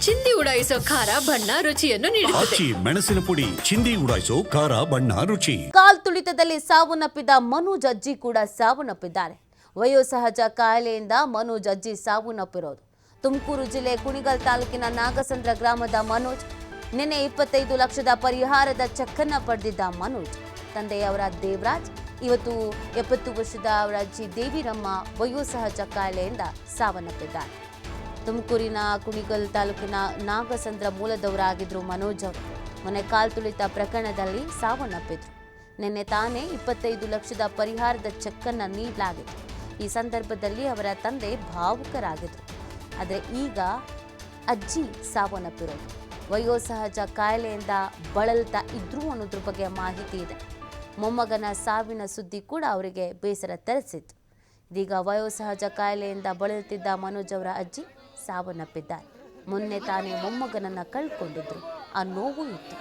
ಚಿಂದಿ ಉಡಾಯಿಸೋ ಖಾರ ಬಣ್ಣ ರುಚಿಯನ್ನು ನೀಡುತ್ತದೆ. ಆಚಿ ಮೆಣಸಿನ ಪುಡಿ ಚಿಂದಿ ಉಡಾಯಿಸೋ ಖಾರ ಬಣ್ಣ ರುಚಿ. ಕಾಲ್ ತುಳಿತದಲ್ಲಿ ಸಾವನ್ನಪ್ಪಿದ ಮನೋಜ್ ಅಜ್ಜಿ ಕೂಡ ಸಾವನ್ನಪ್ಪಿದ್ದಾರೆ. ವಯೋಸಹಜ ಕಾಯಿಲೆಯಿಂದ ಮನೋಜ್ ಅಜ್ಜಿ ಸಾವನ್ನಪ್ಪಿರೋದು. ತುಮಕೂರು ಜಿಲ್ಲೆ ಕುಣಿಗಲ್ ತಾಲೂಕಿನ ನಾಗಸಂದ್ರ ಗ್ರಾಮದ ಮನೋಜ್ ನಿನ್ನೆ 25 ಲಕ್ಷದ ಪರಿಹಾರದ ಚೆಕ್ಕನ್ನ ಪಡೆದಿದ್ದ ಮನೋಜ್ ತಂದೆಯವರ ದೇವರಾಜ್ ಇವತ್ತು 70 ವರ್ಷದ ಅವರ ಅಜ್ಜಿ ದೇವಿರಮ್ಮ ವಯೋಸಹಜ ಕಾಯಿಲೆಯಿಂದ ಸಾವನ್ನಪ್ಪಿದ್ದಾರೆ. ತುಮಕೂರಿನ ಕುಣಿಗಲ್ ತಾಲೂಕಿನ ನಾಗಸಂದ್ರ ಮೂಲದವರಾಗಿದ್ದರು ಮನೋಜ್ ಅವರು. ಮೊನ್ನೆ ಕಾಲ್ ತುಳಿತ ಪ್ರಕರಣದಲ್ಲಿ ಸಾವನ್ನಪ್ಪಿದ್ರು. ನಿನ್ನೆ ತಾನೇ 25 ಲಕ್ಷದ ಪರಿಹಾರದ ಚೆಕ್ಕನ್ನು ನೀಡಲಾಗಿತ್ತು. ಈ ಸಂದರ್ಭದಲ್ಲಿ ಅವರ ತಂದೆ ಭಾವುಕರಾಗಿದ್ರು. ಆದರೆ ಈಗ ಅಜ್ಜಿ ಸಾವನ್ನಪ್ಪಿರೋದು. ವಯೋಸಹಜ ಕಾಯಿಲೆಯಿಂದ ಬಳಲ್ತಾ ಇದ್ರು ಅನ್ನೋದ್ರ ಬಗ್ಗೆ ಮಾಹಿತಿ ಇದೆ. ಮೊಮ್ಮಗನ ಸಾವಿನ ಸುದ್ದಿ ಕೂಡ ಅವರಿಗೆ ಬೇಸರ ತರಿಸಿತ್ತು. ಇದೀಗ ವಯೋಸಹಜ ಕಾಯಿಲೆಯಿಂದ ಬಳಲುತ್ತಿದ್ದ ಮನೋಜ್ ಅವರ ಅಜ್ಜಿ ಸಾವನ್ನಪ್ಪಿದ್ದಾರೆ. ಮೊನ್ನೆ ತಾನೇ ಮೊಮ್ಮಗನನ್ನ ಕಳ್ಕೊಂಡಿದ್ರು. ಆ ನೋವು ಇತ್ತು.